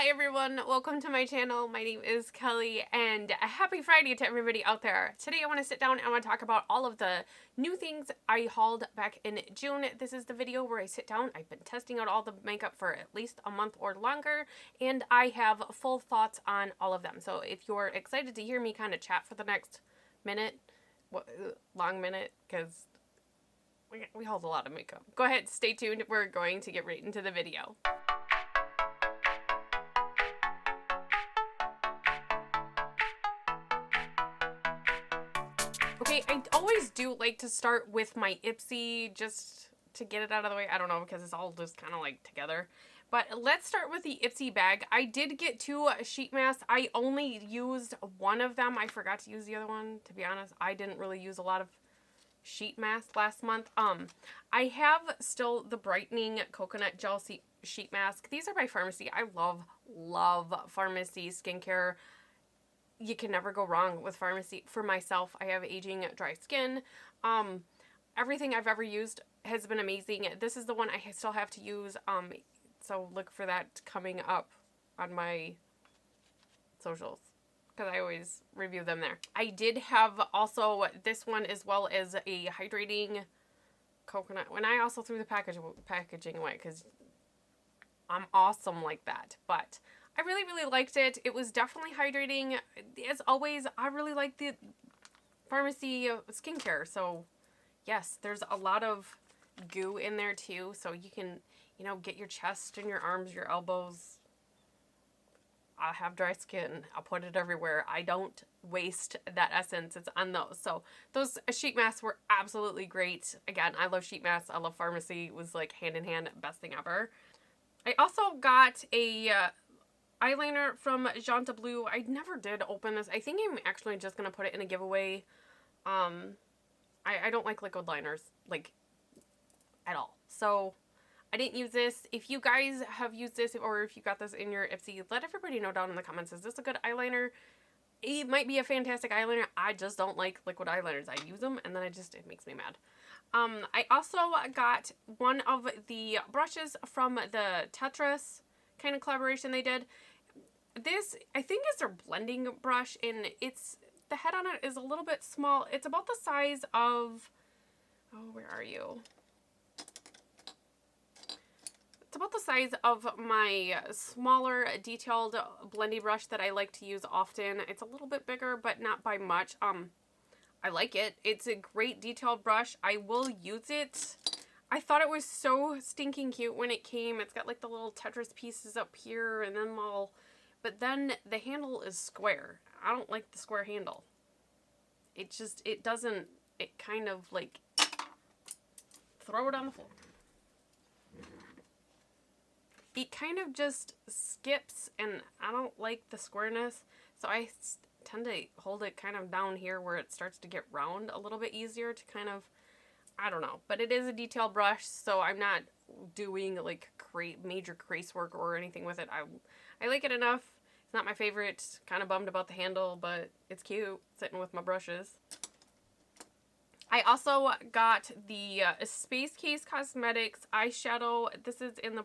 Hi everyone, welcome to my channel. My name is Kelly and a happy Friday to everybody out there. Today I want to sit down and I want to talk about all of the new things I hauled back in June. This is the video where I sit down. I've been testing out all the makeup for at least a month or longer and I have full thoughts on all of them. So if you're excited to hear me kind of chat for the next minute, long minute, because we hauled a lot of makeup. Go ahead, stay tuned. We're going to get right into the video. Okay, I always do like to start with my Ipsy just to get it out of the way. I don't know, because it's all just kind of like together. But let's start with the Ipsy bag. I did get 2 sheet masks. I only used one of them. I forgot to use the other one, to be honest. I didn't really use a lot of sheet masks last month. I have still the brightening coconut gel sheet mask. These are by Pharmacy. I love Pharmacy skincare. You can never go wrong with Pharmacy. For myself, I have aging dry skin. Everything I've ever used has been amazing. This is the one I still have to use. So look for that coming up on my socials, because I always review them there. I did have also this one as well as a hydrating coconut. And I also threw the packaging away because I'm awesome like that. But I really liked it. It was definitely hydrating. As always, I really like the Pharmacy skincare. So yes, there's a lot of goo in there too. So you can, you know, get your chest and your arms, your elbows. I have dry skin. I'll put it everywhere. I don't waste that essence. It's on those. So those sheet masks were absolutely great. Again, I love sheet masks. I love Pharmacy. It was like hand in hand, best thing ever. I also got a eyeliner from Janta Blue. I never did open this. I think I'm actually just going to put it in a giveaway. I don't like liquid liners, like, at all. So I didn't use this. If you guys have used this, or if you got this in your Ipsy, let everybody know down in the comments. Is this a good eyeliner? It might be a fantastic eyeliner. I just don't like liquid eyeliners. I use them and then it makes me mad. I also got one of the brushes from the Catrice kind of collaboration they did. This, I think, is their blending brush, and the head on it is a little bit small. It's about the size of, oh, where are you? It's about the size of my smaller detailed blending brush that I like to use often. It's a little bit bigger, but not by much. I like it. It's a great detailed brush. I will use it. I thought it was so stinking cute when it came. It's got like the little Tetris pieces up here and then all, but then the handle is square. I don't like the square handle. It kind of like, throw it on the floor. It kind of just skips, and I don't like the squareness, so I tend to hold it kind of down here where it starts to get round a little bit easier to kind of, I don't know. But it is a detailed brush, so I'm not doing like major crease work or anything with it. I like it enough. It's not my favorite. Kind of bummed about the handle, but it's cute sitting with my brushes. I also got the Space Case Cosmetics eyeshadow. This is in the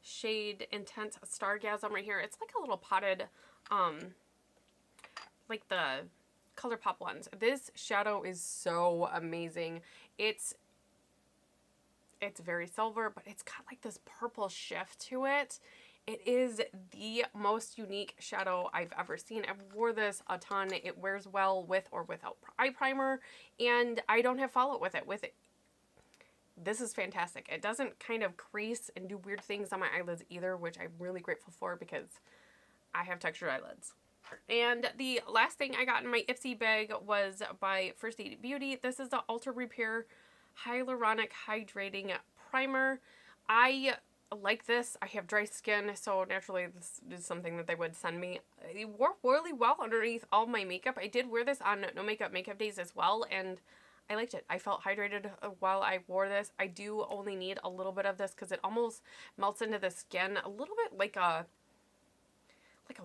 shade Intense Stargasm right here. It's like a little potted, like the ColourPop ones. This shadow is so amazing. It's very silver, but it's got like this purple shift to it. It is the most unique shadow I've ever seen. I've wore this a ton. It wears well with or without eye primer, and I don't have fallout with it. This is fantastic. It doesn't kind of crease and do weird things on my eyelids either, which I'm really grateful for because I have textured eyelids. And the last thing I got in my Ipsy bag was by First Aid Beauty. This is the Ultra Repair Hyaluronic Hydrating Primer. I like this. I have dry skin, so naturally this is something that they would send me. It worked really well underneath all my makeup. I did wear this on no makeup days as well, and I liked it. I felt hydrated while I wore this. I do only need a little bit of this because it almost melts into the skin a little bit like a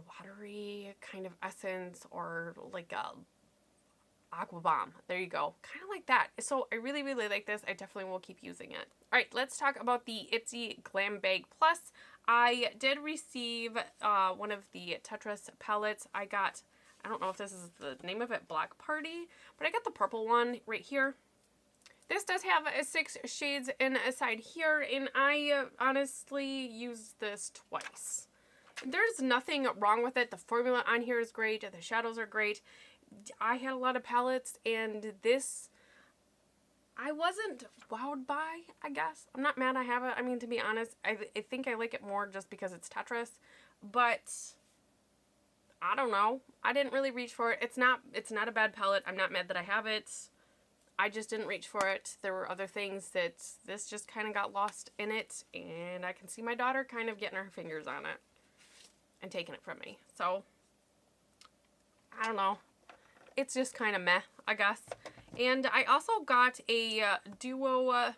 watery kind of essence, or like a Aqua Bomb. There you go. Kind of like that. So I really like this. I definitely will keep using it. Alright, let's talk about the Ipsy Glam Bag Plus. I did receive one of the Tetris palettes. I don't know if this is the name of it, Black Party, but I got the purple one right here. This does have 6 shades inside here, and I honestly used this twice. There's nothing wrong with it. The formula on here is great. The shadows are great. I had a lot of palettes, and this I wasn't wowed by, I guess. I'm not mad I have it. I mean, to be honest, I think I like it more just because it's Tetris, but I don't know. I didn't really reach for it. It's not a bad palette. I'm not mad that I have it. I just didn't reach for it. There were other things that this just kind of got lost in it, and I can see my daughter kind of getting her fingers on it and taking it from me. So, I don't know. It's just kind of meh, I guess. And I also got a duo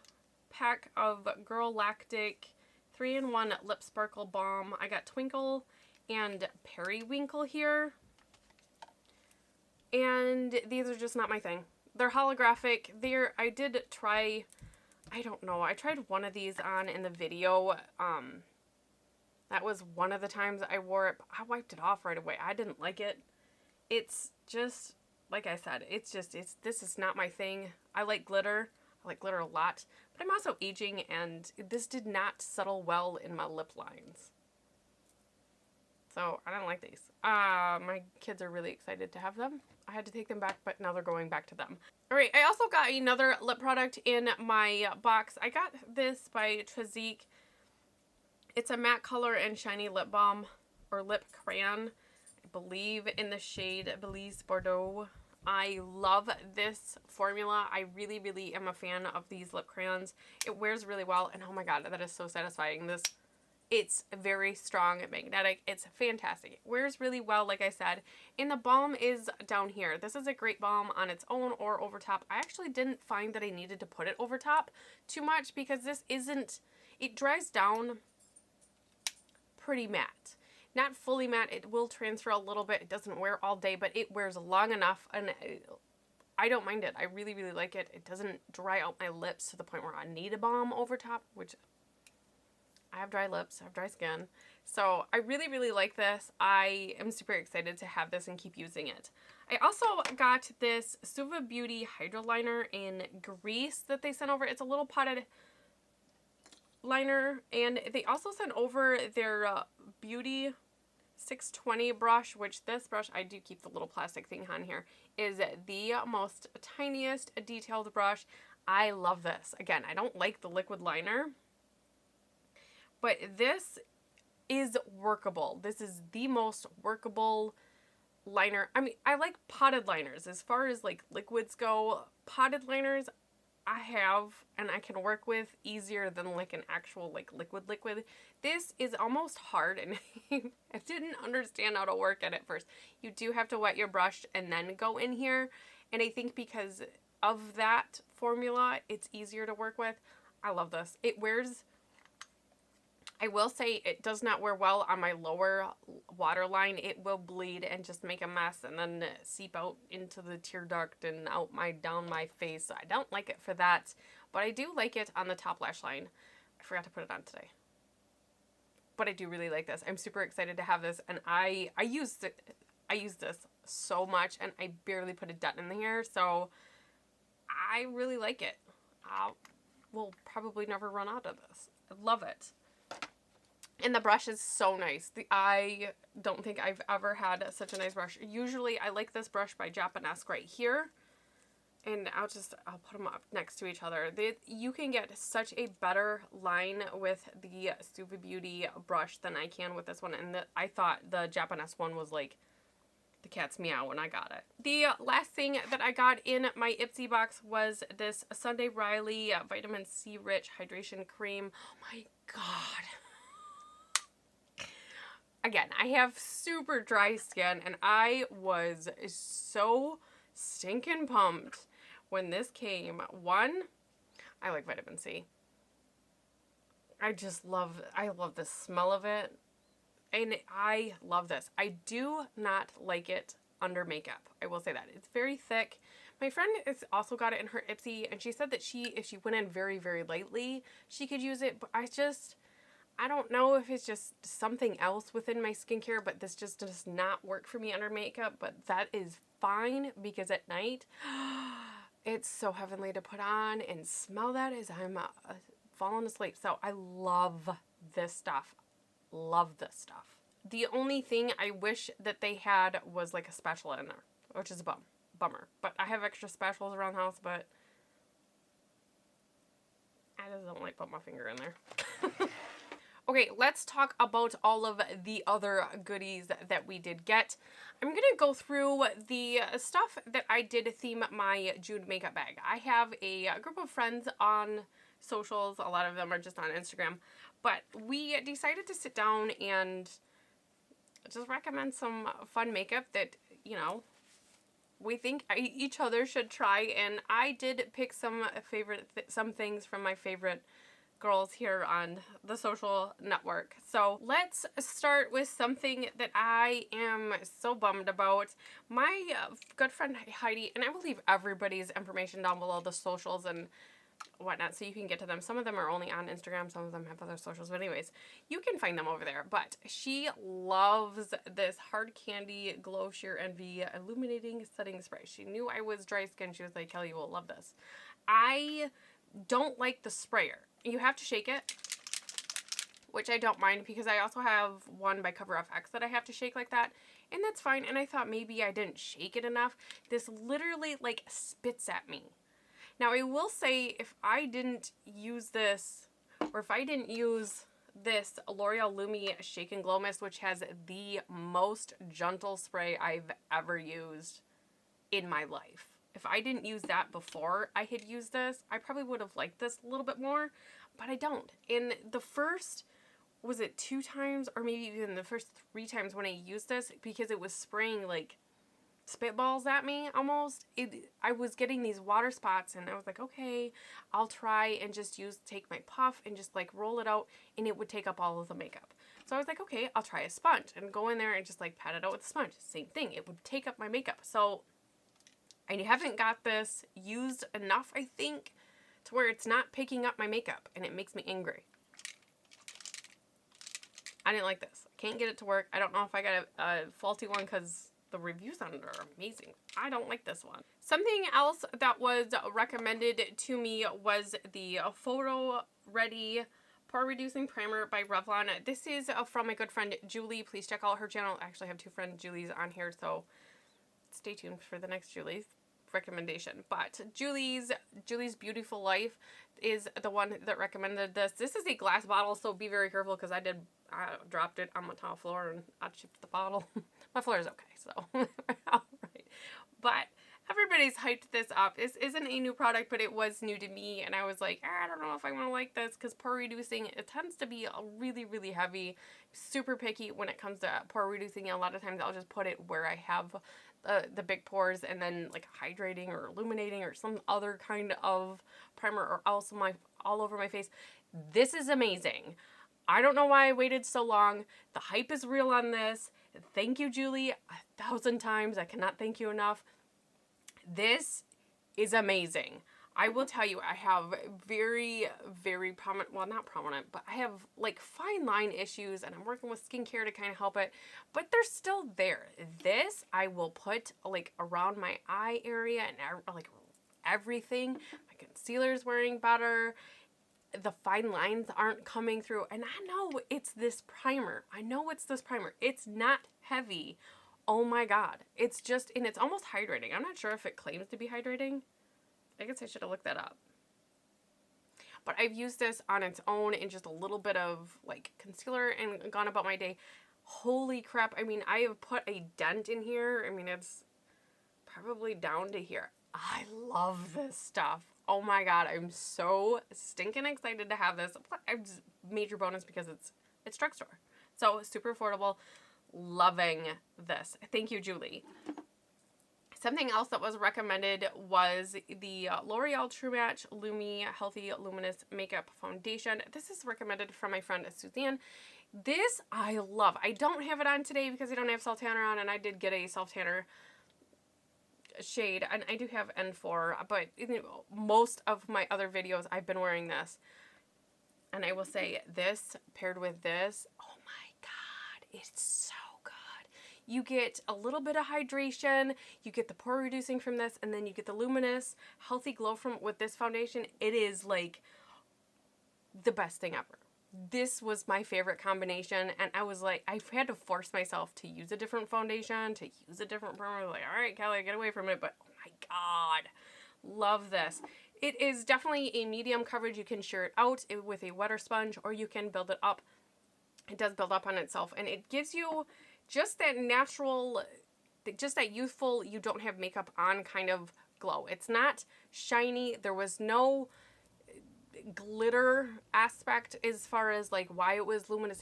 pack of Girl Lactic 3-in-1 Lip Sparkle Balm. I got Twinkle and Periwinkle here. And these are just not my thing. They're holographic. I did try, I don't know, I tried one of these on in the video. That was one of the times I wore it. I wiped it off right away. I didn't like it. It's just, like I said, this is not my thing. I like glitter. I like glitter a lot. But I'm also aging, and this did not settle well in my lip lines. So, I don't like these. My kids are really excited to have them. I had to take them back, but now they're going back to them. Alright, I also got another lip product in my box. I got this by Trazique. It's a matte color and shiny lip balm, or lip crayon, I believe in the shade Belize Bordeaux. I love this formula. I really, really am a fan of these lip crayons. It wears really well, and oh my god, that is so satisfying. It's very strong and magnetic. It's fantastic. It wears really well, like I said. And the balm is down here. This is a great balm on its own or over top. I actually didn't find that I needed to put it over top too much because it dries down pretty matte. Not fully matte. It will transfer a little bit. It doesn't wear all day, but it wears long enough, and I don't mind it. I really, really like it. It doesn't dry out my lips to the point where I need a balm over top, which I have dry lips, I have dry skin. So I really, really like this. I am super excited to have this and keep using it. I also got this Suva Beauty Hydro Liner in Grease that they sent over. It's a little potted liner, and they also sent over their Beauty 620 brush, which this brush, I do keep the little plastic thing on here, is the most tiniest detailed brush. I love this. Again, I don't like the liquid liner, but this is workable. This is the most workable liner. I mean, I like potted liners. As far as like liquids go, potted liners I have and I can work with easier than like an actual like liquid. This is almost hard, and I didn't understand how to work it at first. You do have to wet your brush and then go in here, and I think because of that formula, it's easier to work with. I love this. It wears, I will say, it does not wear well on my lower waterline. It will bleed and just make a mess and then seep out into the tear duct and down my face. So I don't like it for that, but I do like it on the top lash line. I forgot to put it on today, but I do really like this. I'm super excited to have this, and I use this so much, and I barely put a dent in the hair, so I really like it. We'll probably never run out of this. I love it. And the brush is so nice. I don't think I've ever had such a nice brush. Usually I like this brush by Japanesque right here. And I'll put them up next to each other. You can get such a better line with the Suva Beauty brush than I can with this one. And I thought the Japanesque one was like the cat's meow when I got it. The last thing that I got in my Ipsy box was this Sunday Riley Vitamin C Rich Hydration Cream. Oh my god. Again, I have super dry skin, and I was so stinking pumped when this came. One, I like vitamin C. I love the smell of it. And I love this. I do not like it under makeup. I will say that. It's very thick. My friend has also got it in her Ipsy, and she said that if she went in very, very lightly, she could use it. But I I don't know if it's just something else within my skincare, but this just does not work for me under makeup, but that is fine because at night, it's so heavenly to put on and smell that as I'm falling asleep. So I love this stuff. Love this stuff. The only thing I wish that they had was like a spatula in there, which is a bummer. But I have extra spatulas around the house, but I just don't like putting my finger in there. Okay, let's talk about all of the other goodies that we did get. I'm going to go through the stuff that I did theme my June makeup bag. I have a group of friends on socials. A lot of them are just on Instagram. But we decided to sit down and just recommend some fun makeup that, you know, we think each other should try. And I did pick some some things from my favorite girls here on the social network. So let's start with something that I am so bummed about. My good friend Heidi, and I will leave everybody's information down below, the socials and whatnot, so you can get to them. Some of them are only on Instagram, some of them have other socials, but anyways, you can find them over there. But she loves this Hard Candy Glow Sheer Envy Illuminating Setting Spray. She knew I was dry skin. She was like, Kelly, you will love this. I don't like the sprayer. You have to shake it, which I don't mind because I also have one by CoverFX that I have to shake like that, and that's fine. And I thought maybe I didn't shake it enough. This literally like spits at me. Now I will say, if I didn't use this, or if I didn't use this L'Oreal Lumi Shake and Glow Mist, which has the most gentle spray I've ever used in my life. If I didn't use that before I had used this, I probably would have liked this a little bit more, but I don't. In the first, was it 2 times, or maybe even the first 3 times when I used this, because it was spraying like spitballs at me almost, I was getting these water spots, and I was like, okay, I'll try and just take my puff and just like roll it out, and it would take up all of the makeup. So I was like, okay, I'll try a sponge and go in there and just like pat it out with a sponge. Same thing, it would take up my makeup. So I haven't got this used enough, I think, to where it's not picking up my makeup, and it makes me angry. I didn't like this. Can't get it to work. I don't know if I got a faulty one because the reviews on it are amazing. I don't like this one. Something else that was recommended to me was the PhotoReady Pore Reducing Primer by Revlon. This is from my good friend Julie. Please check out her channel. I actually have 2 friends Julie's on here, so stay tuned for the next Julie's recommendation. But Julie's Beautiful Life is the one that recommended this. This is a glass bottle, so be very careful because I dropped it on my tile floor and I chipped the bottle. My floor is okay, so all right. But everybody's hyped this up. This isn't a new product, but it was new to me, and I was like, I don't know if I want to like this because pore reducing, it tends to be really, really heavy. Super picky when it comes to pore reducing. A lot of times I'll just put it where I have the big pores, and then like hydrating or illuminating or some other kind of primer, or else all over my face. This is amazing. I don't know why I waited so long. The hype is real on this. Thank you, Julie, 1,000 times. I cannot thank you enough. This is amazing. I will tell you, I have very, very prominent, well, not prominent, but I have like fine line issues, and I'm working with skincare to kind of help it, but they're still there. This I will put like around my eye area and like everything. My concealer's wearing better. The fine lines aren't coming through, and I know it's this primer. It's not heavy. Oh my god. It's just, and it's almost hydrating. I'm not sure if it claims to be hydrating. I guess I should have looked that up. But I've used this on its own in just a little bit of like concealer and gone about my day. Holy crap. I mean, I have put a dent in here. I mean, it's probably down to here. I love this stuff. Oh my god, I'm so stinking excited to have this. It's major bonus because it's drugstore. So super affordable. Loving this. Thank you, Julie. Something else that was recommended was the L'Oreal True Match Lumi Healthy Luminous Makeup Foundation. This is recommended from my friend Suzanne. This I love. I don't have it on today because I don't have self tanner on, and I did get a self tanner shade, and I do have N4, but in most of my other videos I've been wearing this. And I will say this paired with this, oh my God, it's so good. You get a little bit of hydration, you get the pore reducing from this, and then you get the luminous, healthy glow from with this foundation. It is like the best thing ever. This was my favorite combination, and I was like, I've had to force myself to use a different foundation, to use a different primer. Like, all right, Kelly, get away from it. But oh my God, love this. It is definitely a medium coverage. You can sheer it out with a wetter sponge, or you can build it up. It does build up on itself, and it gives you just that natural, just that youthful, you don't have makeup on kind of glow. It's not shiny. There was no glitter aspect as far as like why it was luminous.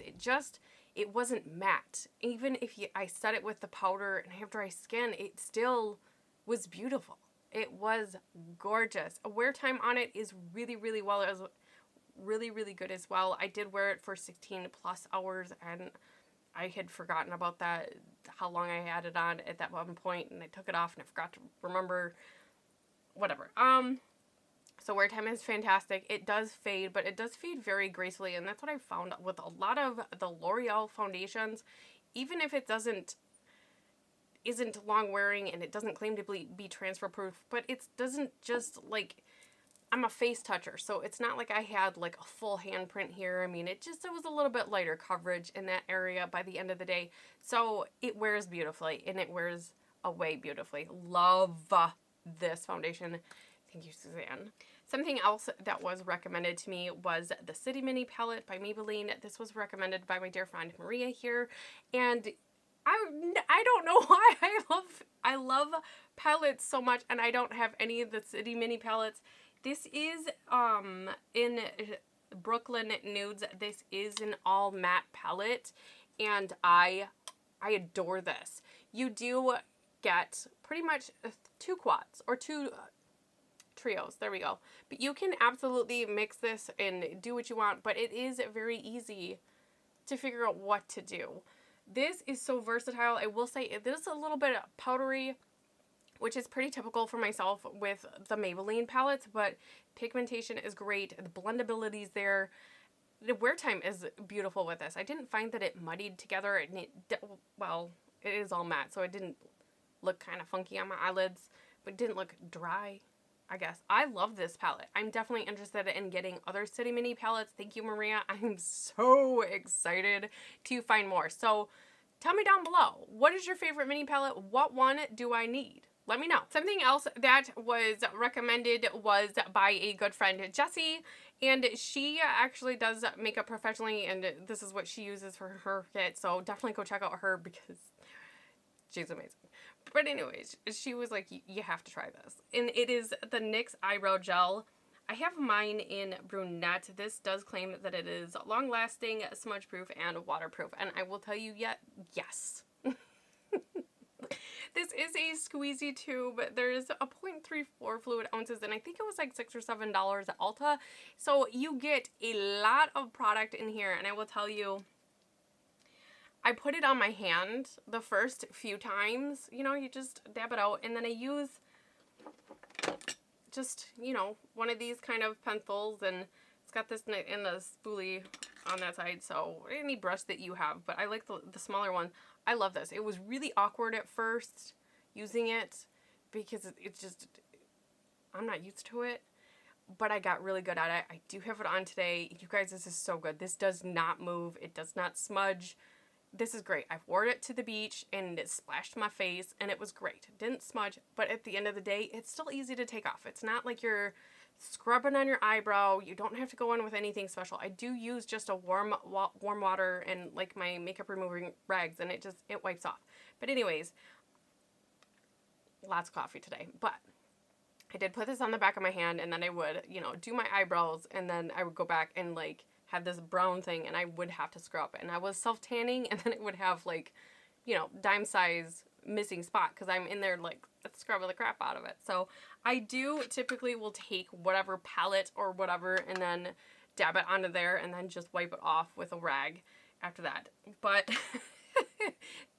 It wasn't matte. Even if I set it with the powder and I have dry skin, it still was beautiful. It was gorgeous. Wear time on it is really, really well. It was really, really good as well. I did wear it for 16 plus hours, and I had forgotten about that, how long I had it on at that one point, and I took it off and I forgot to remember, whatever. So wear time is fantastic. It does fade, but it does fade very gracefully, and that's what I found with a lot of the L'Oreal foundations. Even if it isn't long wearing and it doesn't claim to be transfer proof, but it doesn't just like, I'm a face toucher, so it's not like I had like a full handprint here. I mean, it was a little bit lighter coverage in that area by the end of the day. So it wears beautifully, and it wears away beautifully. Love this foundation. Thank you, Suzanne. Something else that was recommended to me was the City Mini palette by Maybelline. This was recommended by my dear friend Maria here, and I don't know why I love palettes so much, and I don't have any of the City Mini palettes. This is in Brooklyn Nudes. This is an all matte palette, and I adore this. You do get pretty much 2 quads or 2 trios. There we go. But you can absolutely mix this and do what you want, but it is very easy to figure out what to do. This is so versatile. I will say it is a little bit powdery, which is pretty typical for myself with the Maybelline palettes, but pigmentation is great. The blendability is there. The wear time is beautiful with this. I didn't find that it muddied together. It is all matte, so it didn't look kind of funky on my eyelids, but it didn't look dry, I guess. I love this palette. I'm definitely interested in getting other City Mini palettes. Thank you, Maria. I'm so excited to find more. So tell me down below, what is your favorite mini palette? What one do I need? Let me know. Something else that was recommended was by a good friend, Jessi, and she actually does makeup professionally, and this is what she uses for her kit, so definitely go check out her because she's amazing. But anyways, she was like, you have to try this. And it is the NYX Eyebrow Gel. I have mine in brunette. This does claim that it is long-lasting, smudge-proof, and waterproof. And I will tell you yes. This is a squeezy tube. There's a 0.34 fluid ounces, and I think it was like $6 or $7 at Ulta. So you get a lot of product in here, and I will tell you, I put it on my hand the first few times. You know, you just dab it out, and then I use just, you know, one of these kind of pencils, and it's got this in the spoolie on that side, so any brush that you have, but I like the smaller one. I love this. It was really awkward at first using it because it's just, I'm not used to it, but I got really good at it. I do have it on today. You guys, this is so good. This does not move. It does not smudge. This is great. I've worn it to the beach and it splashed my face and it was great. It didn't smudge, but at the end of the day, it's still easy to take off. It's not like you're scrubbing on your eyebrow. You don't have to go in with anything special. I do use just a warm water and like my makeup removing rags, and it wipes off. But anyways, lots of coffee today, but I did put this on the back of my hand, and then I would, you know, do my eyebrows, and then I would go back and like have this brown thing, and I would have to scrub, and I was self-tanning, and then it would have like, you know, dime size missing spot because I'm in there like scrubbing the crap out of it. So I do typically will take whatever palette or whatever and then dab it onto there and then just wipe it off with a rag after that. But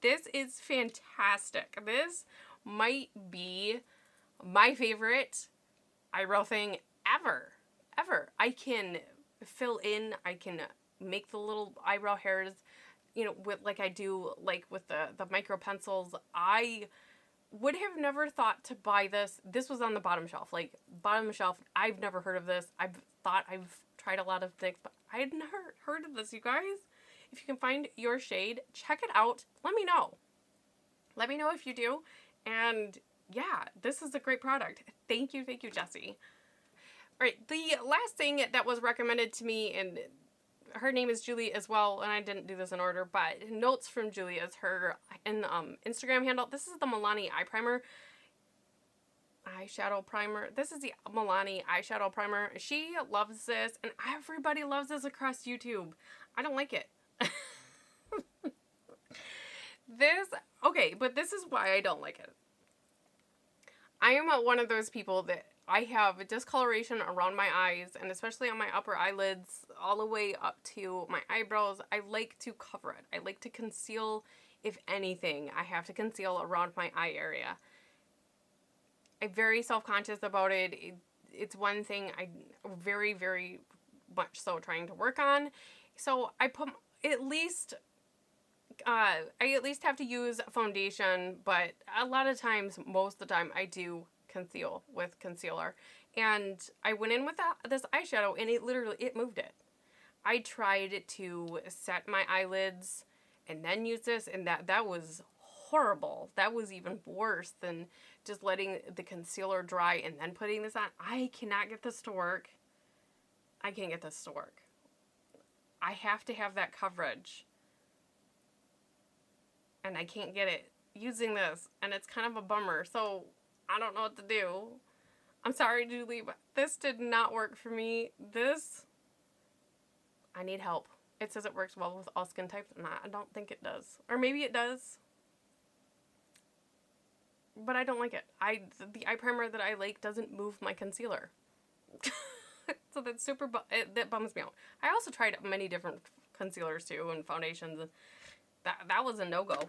this is fantastic. This might be my favorite eyebrow thing ever. I can fill in, I can make the little eyebrow hairs, you know, with like I do like with the micro pencils. I would have never thought to buy this. This was on the bottom shelf, like bottom shelf. I've never heard of this. I've tried a lot of things, but I had never heard of this, you guys. If you can find your shade, check it out. Let me know. Let me know if you do. And yeah, this is a great product. Thank you, Jessi. All right, the last thing that was recommended to me, and her name is Julie as well, and I didn't do this in order, but Notes from Julie is her Instagram handle. This is the Milani eyeshadow primer. This is the Milani eyeshadow primer. She loves this, and everybody loves this across YouTube. I don't like it. Okay, but this is why I don't like it. I am one of those people that I have discoloration around my eyes, and especially on my upper eyelids, all the way up to my eyebrows. I like to cover it. I like to conceal. If anything, I have to conceal around my eye area. I'm very self-conscious about it. It's one thing I'm very, very much so trying to work on. So I put I at least have to use foundation, but a lot of times, most of the time, I do conceal with concealer. And I went in with this eyeshadow, and it moved it. I tried to set my eyelids and then use this, and that was horrible. That was even worse than just letting the concealer dry and then putting this on. I cannot get this to work. I can't get this to work. I have to have that coverage. And I can't get it using this, and it's kind of a bummer, so I don't know what to do. I'm sorry, Julie, but this did not work for me. I need help. It says it works well with all skin types, and I don't think it does. Or maybe it does. But I don't like it. The eye primer that I like doesn't move my concealer. So that's that bums me out. I also tried many different concealers too, and foundations, and that was a no-go.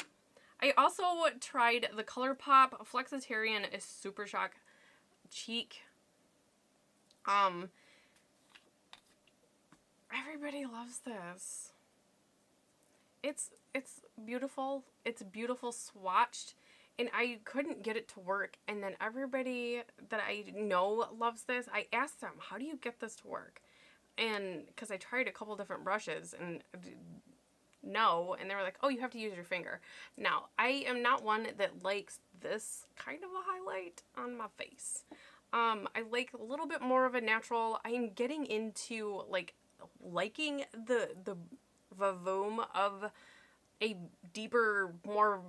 I also tried the ColourPop Flexitarian Super Shock Cheek. Everybody loves this. It's beautiful. It's beautiful swatched, and I couldn't get it to work. And then everybody that I know loves this. I asked them, how do you get this to work? And because I tried a couple different brushes, and no, and they were like, oh, you have to use your finger. Now, I am not one that likes this kind of a highlight on my face. I like a little bit more of a natural. I am getting into liking the vavoom of a deeper, more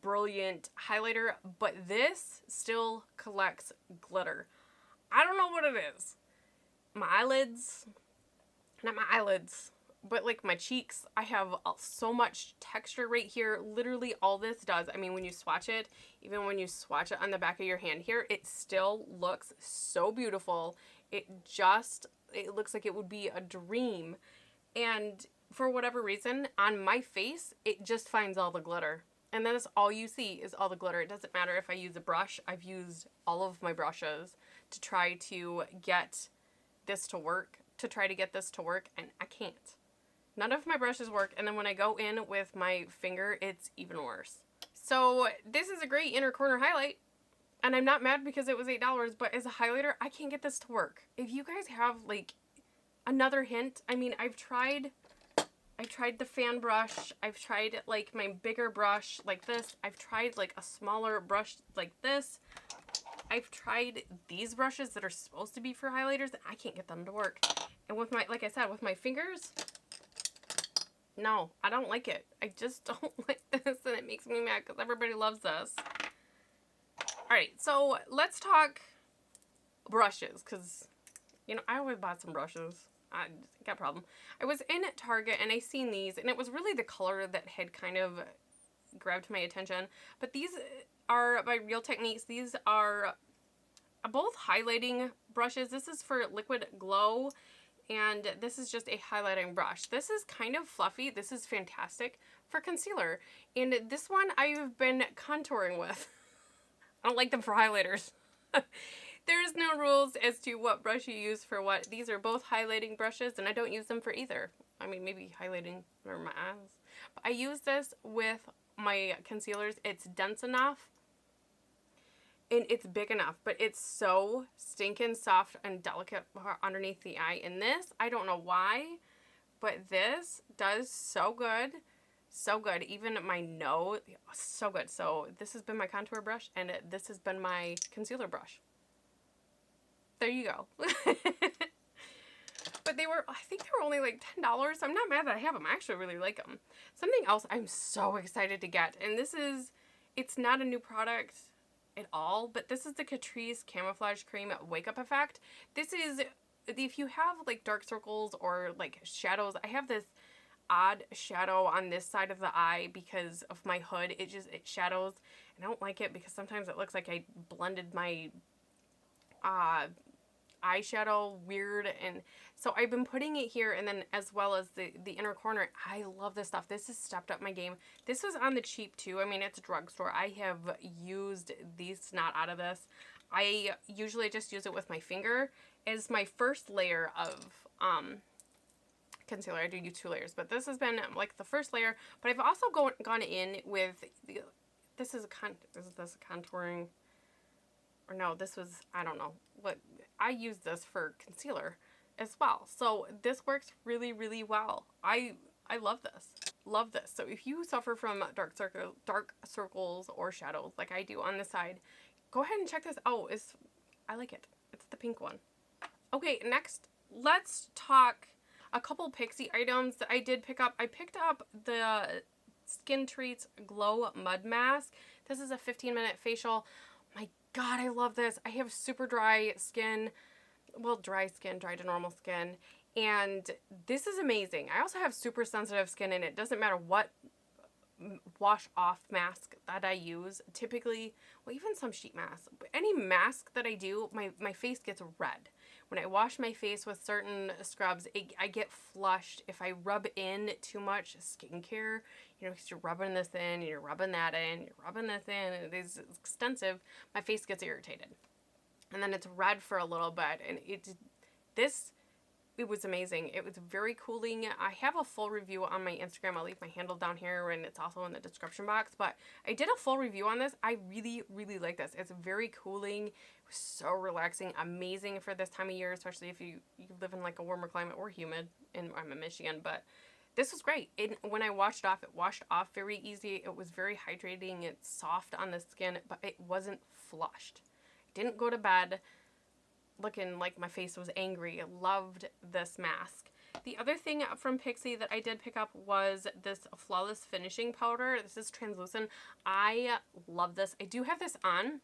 brilliant highlighter, but this still collects glitter. I don't know what it is. My eyelids, not my eyelids, but like my cheeks, I have so much texture right here. Literally all this does, I mean, when you swatch it, even when you swatch it on the back of your hand here, it still looks so beautiful. It looks like it would be a dream. And for whatever reason, on my face, it just finds all the glitter. And then that's all you see is all the glitter. It doesn't matter if I use a brush. I've used all of my brushes to try to get this to work, and I can't. None of my brushes work, and then when I go in with my finger, it's even worse. So this is a great inner corner highlight, and I'm not mad because it was $8, but as a highlighter, I can't get this to work. If you guys have like another hint, I mean, I've tried the fan brush, I've tried like my bigger brush like this, I've tried like a smaller brush like this, I've tried these brushes that are supposed to be for highlighters, and I can't get them to work. And with my, like I said, with my fingers, no, I don't like it. I just don't like this, and it makes me mad because everybody loves this. Alright, so let's talk brushes, because, you know, I always bought some brushes. I got a problem. I was in Target, and I seen these, and it was really the color that had kind of grabbed my attention. But these are by Real Techniques. These are both highlighting brushes. This is for Liquid Glow, and this is just a highlighting brush. This is kind of fluffy. This is fantastic for concealer. And this one I've been contouring with. I don't like them for highlighters. There's no rules as to what brush you use for what. These are both highlighting brushes, and I don't use them for either. I mean, maybe highlighting for my eyes. But I use this with my concealers. It's dense enough, and it's big enough, but it's so stinking soft and delicate underneath the eye. And this, I don't know why, but this does so good. So good. Even my nose, so good. So this has been my contour brush, and this has been my concealer brush. There you go. But they were, I think they were only like $10. I'm not mad that I have them. I actually really like them. Something else I'm so excited to get, and this is, it's not a new product at all, but this is the Catrice Camouflage Cream Wake Up Effect. This is, if you have like dark circles or like shadows, I have this odd shadow on this side of the eye because of my hood. It shadows, and I don't like it because sometimes it looks like I blended my eyeshadow weird, and so I've been putting it here, and then as well as the inner corner. I love this stuff. This has stepped up my game. This was on the cheap too. I mean, it's a drugstore. I have used the snot out of this. I usually just use it with my finger as my first layer of concealer. I do use 2 layers, but this has been like the first layer. But I've also gone in with this is a contouring, or no, this was, I don't know what, I use this for concealer as well. So this works really, really well. I love this. Love this. So if you suffer from dark circles or shadows like I do on the side, go ahead and check this out. I like it. It's the pink one. Okay, next, let's talk a couple Pixie items that I did pick up. I picked up the Skin Treats Glow Mud Mask. This is a 15-minute facial. My God, I love this. I have super dry skin. Well, dry to normal skin. And this is amazing. I also have super sensitive skin, and it doesn't matter what wash off mask that I use. Typically, well, even some sheet masks. Any mask that I do, my face gets red. When I wash my face with certain scrubs, I get flushed. If I rub in too much skincare, you know, because you're rubbing this in, you're rubbing that in, you're rubbing this in, and it is extensive, my face gets irritated. And then it's red for a little bit, and it was amazing. It was very cooling. I have a full review on my Instagram. I'll leave my handle down here, and it's also in the description box. But I did a full review on this. I really, really like this. It's very cooling. It was so relaxing. Amazing for this time of year, especially if you live in like a warmer climate or humid. And I'm in Michigan, but this was great. When I washed off, it washed off very easy. It was very hydrating. It's soft on the skin, but it wasn't flushed. I didn't go to bed looking like my face was angry. I loved this mask. The other thing from Pixie that I did pick up was this Flawless Finishing Powder. This is translucent. I love this. I do have this on,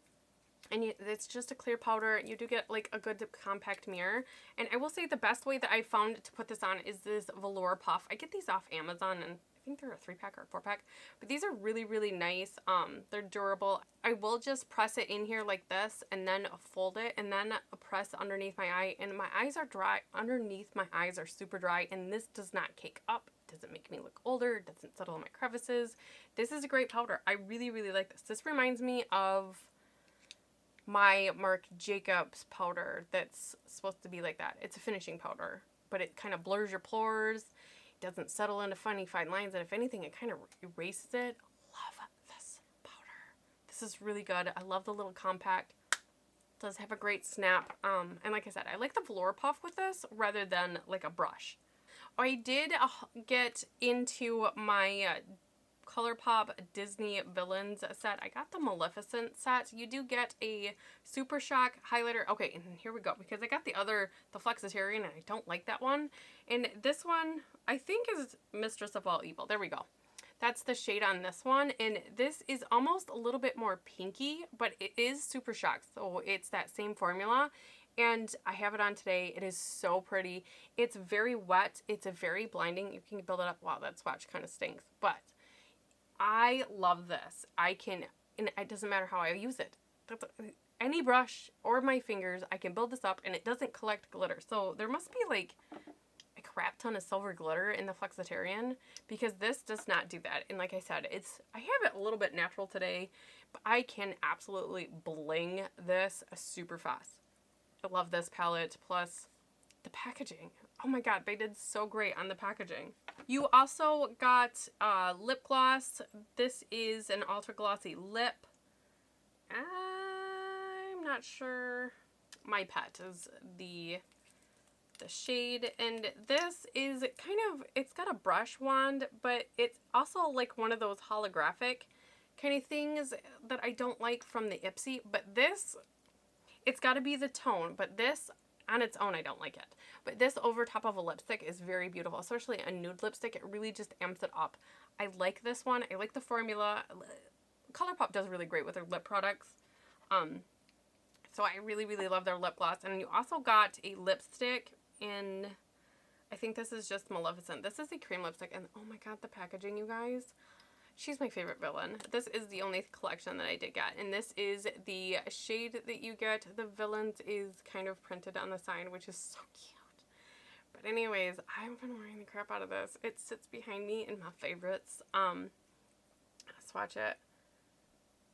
and it's just a clear powder. You do get like a good compact mirror. And I will say the best way that I found to put this on is this velour puff. I get these off Amazon, and I think they're a 3-pack or 4-pack, but these are really, really nice. They're durable. I will just press it in here like this, and then fold it, and then press underneath my eye, and my eyes are dry. Underneath my eyes are super dry, and this does not cake up. It doesn't make me look older. It doesn't settle in my crevices. This is a great powder. I really, really like this. This reminds me of my Marc Jacobs powder that's supposed to be like that. It's a finishing powder, but it kind of blurs your pores. Doesn't settle into funny fine lines, and if anything, it kind of erases it. Love this powder. This is really good. I love the little compact. It does have a great snap. And like I said, I like the velour puff with this rather than like a brush. I did get into my ColourPop Disney Villains set. I got the Maleficent set. You do get a Super Shock highlighter. Okay, and here we go, because I got the Flexitarian, and I don't like that one. And this one, I think, is Mistress of All Evil. There we go. That's the shade on this one, and this is almost a little bit more pinky, but it is Super Shock, so it's that same formula. And I have it on today. It is so pretty. It's very wet. It's a very blinding. You can build it up. Wow, that swatch kind of stinks, but I love this. And it doesn't matter how I use it. Any brush or my fingers, I can build this up, and it doesn't collect glitter. So there must be like a crap ton of silver glitter in the Flexitarian, because this does not do that. And like I said, I have it a little bit natural today, but I can absolutely bling this super fast. I love this palette, plus the packaging. Oh my god, they did so great on the packaging. You also got lip gloss. This is an ultra glossy lip. I'm not sure. My Pet is the shade, and this is kind of, it's got a brush wand, but it's also like one of those holographic kind of things that I don't like from the Ipsy. But this, it's got to be the tone, but this on its own I don't like it. But this over top of a lipstick is very beautiful, especially a nude lipstick. It really just amps it up. I like this one. I like the formula. ColourPop does really great with their lip products. So I really, really love their lip gloss. And you also got a lipstick in, I think this is just Maleficent. This is a cream lipstick, and oh my god, the packaging, you guys. She's my favorite villain. This is the only collection that I did get, and this is the shade that you get. The villains is kind of printed on the side, which is so cute. But anyways, I've been wearing the crap out of this. It sits behind me in my favorites. Swatch it.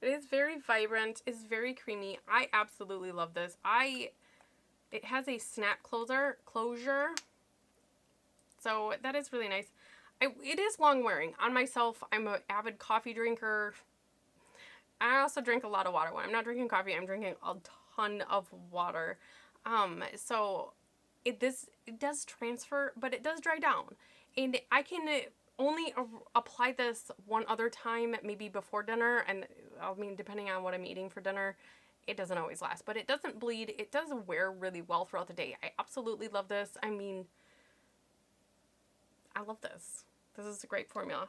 It is very vibrant. It's very creamy. I absolutely love this. It has a snap closure, so that is really nice. It is long wearing. On myself, I'm an avid coffee drinker. I also drink a lot of water. When I'm not drinking coffee, I'm drinking a ton of water. So it does transfer, but it does dry down. And I can only apply this one other time, maybe before dinner. And I mean, depending on what I'm eating for dinner, it doesn't always last. But it doesn't bleed. It does wear really well throughout the day. I absolutely love this. I mean, I love this. This is a great formula.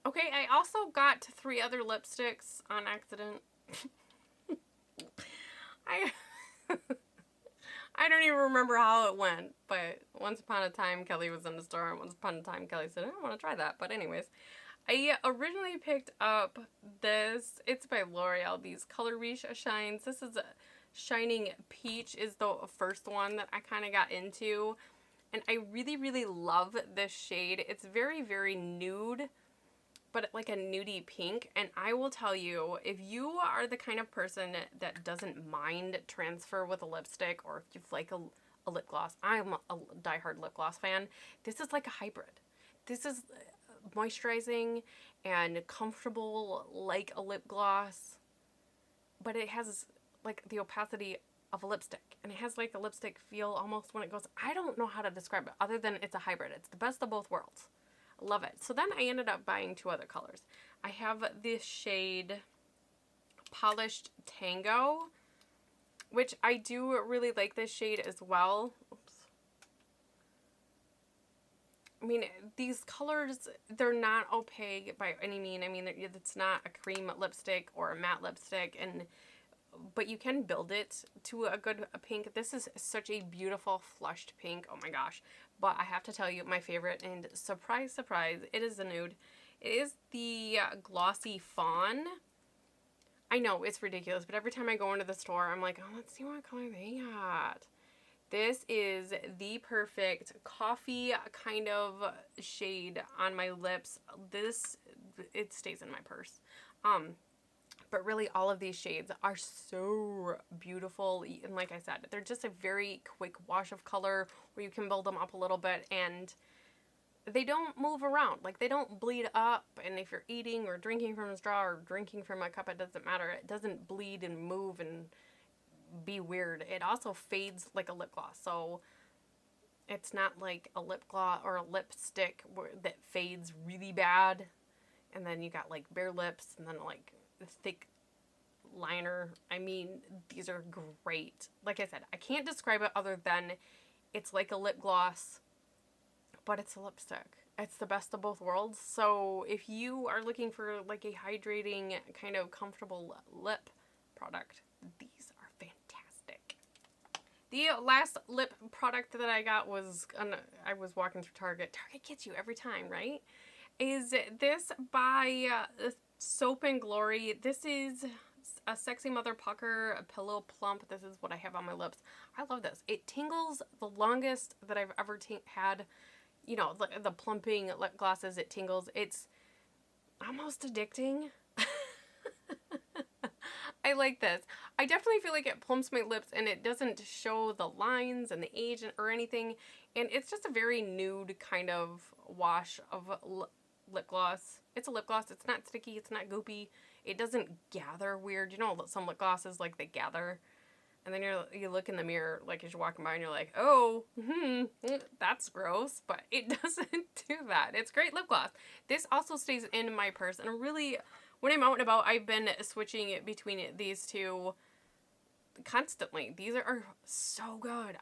Okay, I also got 3 other lipsticks on accident. I don't even remember how it went, but once upon a time Kelly was in the store, and once upon a time Kelly said, I want to try that. But anyways, I originally picked up this. It's by L'Oreal, these Color Riche Shines. This is a Shining Peach is the first one that I kind of got into. And I really, really love this shade. It's very, very nude, but like a nudie pink. And I will tell you, if you are the kind of person that doesn't mind transfer with a lipstick, or if you like a lip gloss, I'm a diehard lip gloss fan. This is like a hybrid. This is moisturizing and comfortable like a lip gloss, but it has like the opacity of a lipstick, and it has like a lipstick feel almost when it goes. I don't know how to describe it other than it's a hybrid. It's the best of both worlds. Love it. So then I ended up buying 2 other colors. I have this shade Polished Tango, which I do really like this shade as well. Oops. I mean, these colors, they're not opaque by any mean. I mean, it's not a cream lipstick or a matte lipstick, but you can build it to a good pink. This is such a beautiful flushed pink. Oh my gosh. But I have to tell you, my favorite, and surprise, surprise, it is a nude. It is the Glossy Fawn. I know, it's ridiculous, but every time I go into the store, I'm like, oh, let's see what color they got. This is the perfect coffee kind of shade on my lips. It stays in my purse. But really, all of these shades are so beautiful. And like I said, they're just a very quick wash of color where you can build them up a little bit, and they don't move around. Like, they don't bleed up. And if you're eating or drinking from a straw or drinking from a cup, it doesn't matter. It doesn't bleed and move and be weird. It also fades like a lip gloss. So it's not like a lip gloss or a lipstick that fades really bad. And then you got like bare lips and then like thick liner. I mean, these are great. Like I said, I can't describe it other than it's like a lip gloss, but it's a lipstick. It's the best of both worlds. So if you are looking for like a hydrating kind of comfortable lip product, these are fantastic. The last lip product that I got was, I was walking through Target. Target gets you every time, right? Is this by Soap and Glory. This is a Sexy Mother Pucker, a Pillow Plump. This is what I have on my lips. I love this. It tingles the longest that I've ever had. You know, the plumping lip glosses, it tingles. It's almost addicting. I like this. I definitely feel like it plumps my lips and it doesn't show the lines and the age or anything. And it's just a very nude kind of wash of lip gloss. It's a lip gloss. it's not sticky, it's not goopy, it doesn't gather weird. You know, some lip glosses, like, they gather, and then you look in the mirror, like, as you're walking by, and you're like, oh, that's gross, but it doesn't do that. It's great lip gloss. This also stays in my purse, and really, when I'm out and about, I've been switching it between these two constantly. These are so good.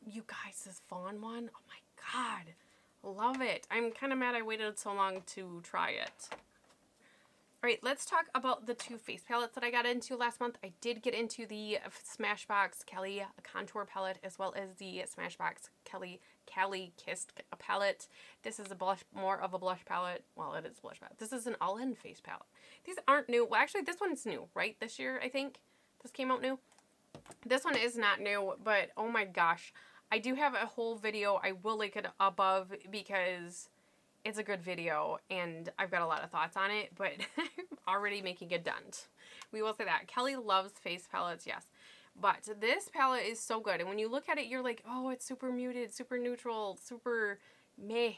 You guys, this fawn one, oh my god, love it. I'm kind of mad I waited so long to try it. Alright, let's talk about the two face palettes that I got into last month. I did get into the Smashbox Kelly Contour Palette as well as the Smashbox Kelly Kissed Palette. This is a blush, more of a blush palette. Well, it is a blush palette. This is an all-in face palette. These aren't new. Well, actually, this one's new, right? This year, I think. This came out new. This one is not new, but oh my gosh. I do have a whole video. I will link it above because it's a good video and I've got a lot of thoughts on it, but I'm already making a dent. We will say that. Kelly loves face palettes, yes. But this palette is so good. And when you look at it, you're like, oh, it's super muted, super neutral, super meh.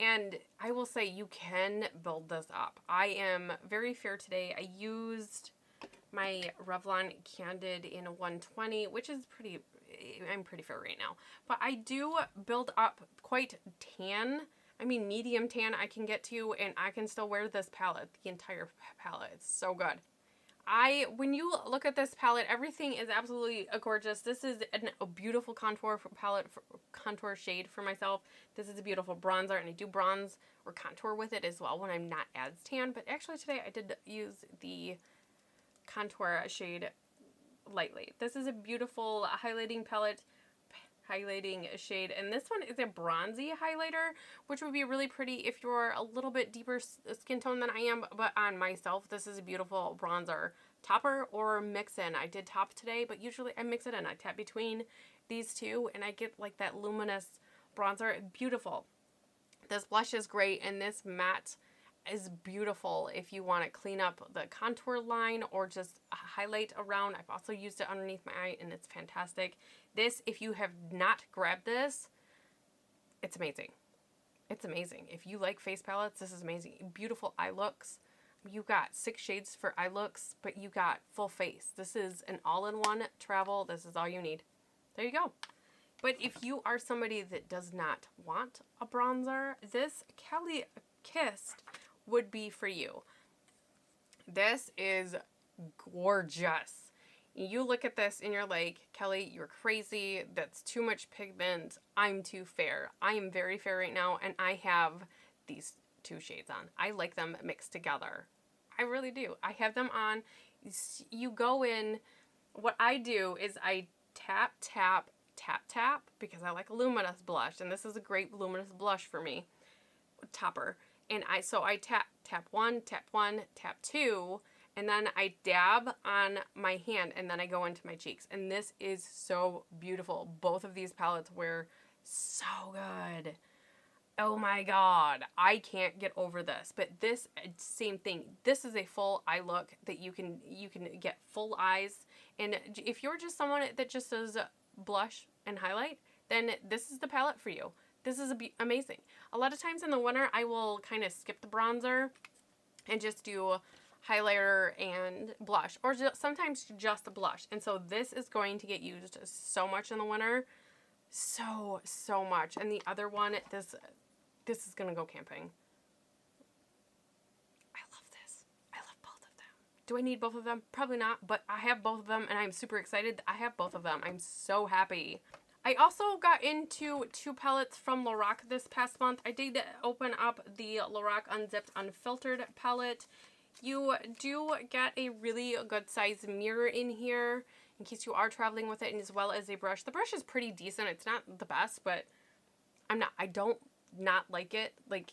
And I will say you can build this up. I am very fair today. I used my Revlon Candid in 120, which is I'm pretty fair right now. But I do build up quite tan. I mean, medium tan I can get to, and I can still wear this palette, the entire palette. It's so good. When you look at this palette, everything is absolutely gorgeous. This is a beautiful contour palette, contour shade for myself. This is a beautiful bronzer, and I do bronze or contour with it as well when I'm not as tan. But actually today I did use the contour shade lightly. This is a beautiful highlighting shade, and this one is a bronzy highlighter, which would be really pretty if you're a little bit deeper skin tone than I am. But on myself, this is a beautiful bronzer topper or mix in. I did top today, but usually I mix it in. I tap between these two and I get like that luminous bronzer. Beautiful. This blush is great, and this matte is beautiful if you want to clean up the contour line or just highlight around. I've also used it underneath my eye, and it's fantastic. This, if you have not grabbed this, it's amazing. It's amazing. If you like face palettes, this is amazing. Beautiful eye looks. You got 6 shades for eye looks, but you got full face. This is an all-in-one travel. This is all you need. There you go. But if you are somebody that does not want a bronzer, this Kelly Kissed would be for you. This is gorgeous. You look at this and you're like, Kelly, you're crazy. That's too much pigment. I'm too fair. I am very fair right now, and I have these 2 shades on. I like them mixed together. I really do. I have them on. You go in. What I do is I tap, tap, tap, tap, because I like a luminous blush, and this is a great luminous blush for me. Topper. And I tap 1, tap 1, tap 2, and then I dab on my hand, and then I go into my cheeks. And this is so beautiful. Both of these palettes wear so good. Oh my god. I can't get over this. But this, same thing. This is a full eye look that you can get full eyes. And if you're just someone that just does blush and highlight, then this is the palette for you. This is amazing. A lot of times in the winter, I will kind of skip the bronzer and just do highlighter and blush, or sometimes just a blush. And so this is going to get used so much in the winter, so much. And the other one, this is gonna go camping. I love this. I love both of them. Do I need both of them? Probably not, but I have both of them, and I'm super excited that I have both of them. I'm so happy. I also got into 2 palettes from Lorac this past month. I did open up the Lorac Unzipped Unfiltered palette. You do get a really good size mirror in here in case you are traveling with it, and as well as a brush. The brush is pretty decent. It's not the best, but I don't not like it. Like,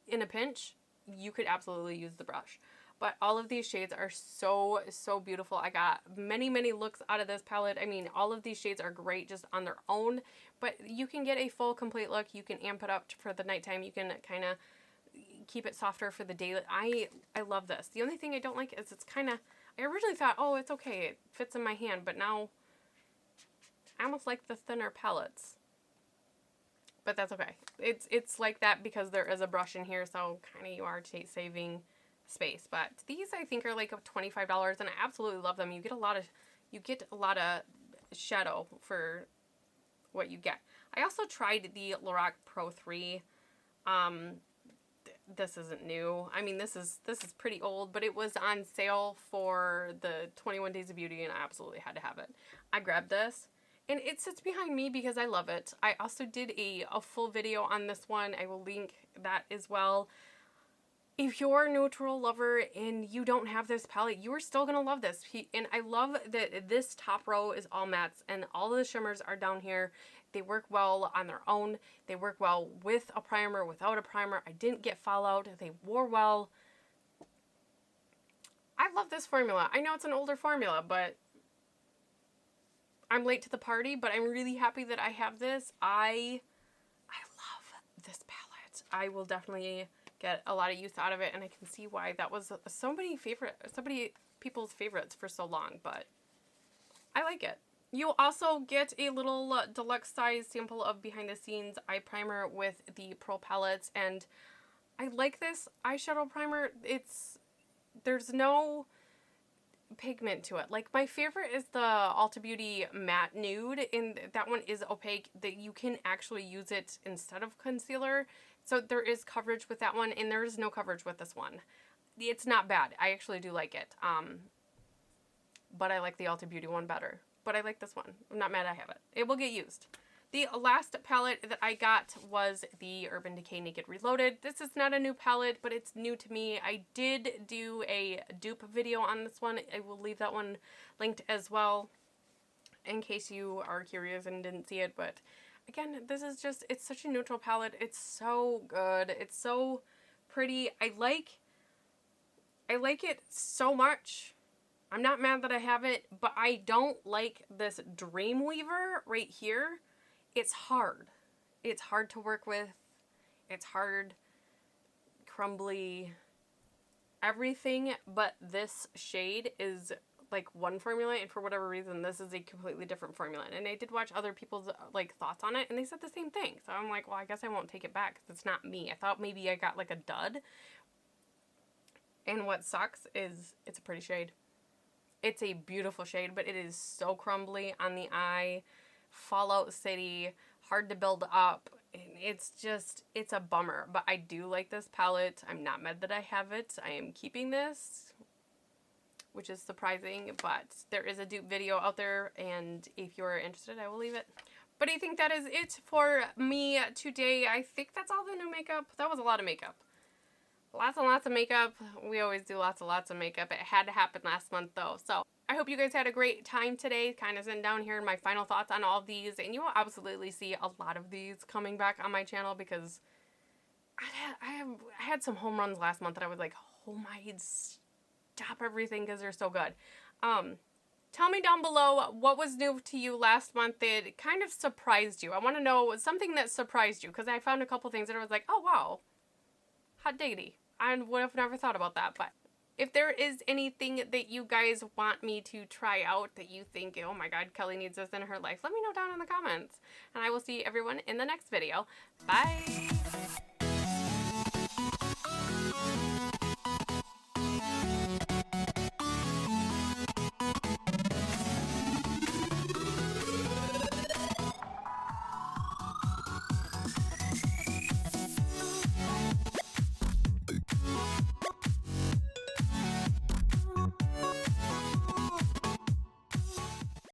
in a pinch, you could absolutely use the brush. But all of these shades are so beautiful. I got many looks out of this palette. I mean, all of these shades are great just on their own, but you can get a full complete look. You can amp it up for the nighttime. You can kind of keep it softer for the day. I love this. The only thing I don't like is it's kind of, I originally thought, oh, it's okay, it fits in my hand, but now I almost like the thinner palettes. But that's okay. It's like that because there is a brush in here, so kind of you are saving space. But these I think are like $25, and I absolutely love them. You get a lot of shadow for what you get. I also tried the Lorac Pro 3. This isn't new. I mean, this is pretty old, but it was on sale for the 21 Days of Beauty, and I absolutely had to have it. I grabbed this, and it sits behind me because I love it. I also did a full video on this one. I will link that as well. If you're a neutral lover and you don't have this palette, you are still going to love this. And I love that this top row is all mattes, and all of the shimmers are down here. They work well on their own. They work well with a primer, without a primer. I didn't get fallout. They wore well. I love this formula. I know it's an older formula, but I'm late to the party, but I'm really happy that I have this. I love this palette. I will definitely get a lot of use out of it, and I can see why that was so many people's favorites for so long, but I like it. You also get a little deluxe size sample of behind the scenes eye primer with the Pearl palettes, and I like this eyeshadow primer. There's no pigment to it. Like, my favorite is the Ulta Beauty Matte Nude, and that one is opaque, that you can actually use it instead of concealer. So there is coverage with that one, and there is no coverage with this one. It's not bad. I actually do like it. But I like the Ulta Beauty one better. But I like this one. I'm not mad I have it. It will get used. The last palette that I got was the Urban Decay Naked Reloaded. This is not a new palette, but it's new to me. I did do a dupe video on this one. I will leave that one linked as well in case you are curious and didn't see it. But again, this is just, it's such a neutral palette. It's so good. It's so pretty. I like it so much. I'm not mad that I have it, but I don't like this Dreamweaver right here. It's hard. It's hard to work with. It's hard, crumbly, everything, but this shade is like one formula, and for whatever reason, this is a completely different formula. And I did watch other people's like thoughts on it, and they said the same thing. So I'm like, well, I guess I won't take it back because it's not me. I thought maybe I got like a dud. And what sucks is it's a pretty shade. It's a beautiful shade, but it is so crumbly on the eye. Fallout City, hard to build up. It's a bummer, but I do like this palette. I'm not mad that I have it. I am keeping this, which is surprising, but there is a dupe video out there, and if you're interested, I will leave it. But I think that is it for me today. I think that's all the new makeup. That was a lot of makeup. Lots and lots of makeup. We always do lots of makeup. It had to happen last month though. So I hope you guys had a great time today. Kind of sitting down here my final thoughts on all of these. And you will absolutely see a lot of these coming back on my channel because I had some home runs last month that I was like, oh my, stop everything because they're so good. Tell me down below what was new to you last month that kind of surprised you. I want to know something that surprised you because I found a couple things that I was like, oh wow, hot diggity. I would have never thought about that. But if there is anything that you guys want me to try out that you think, oh my god, Kelly needs this in her life, let me know down in the comments. And I will see everyone in the next video. Bye!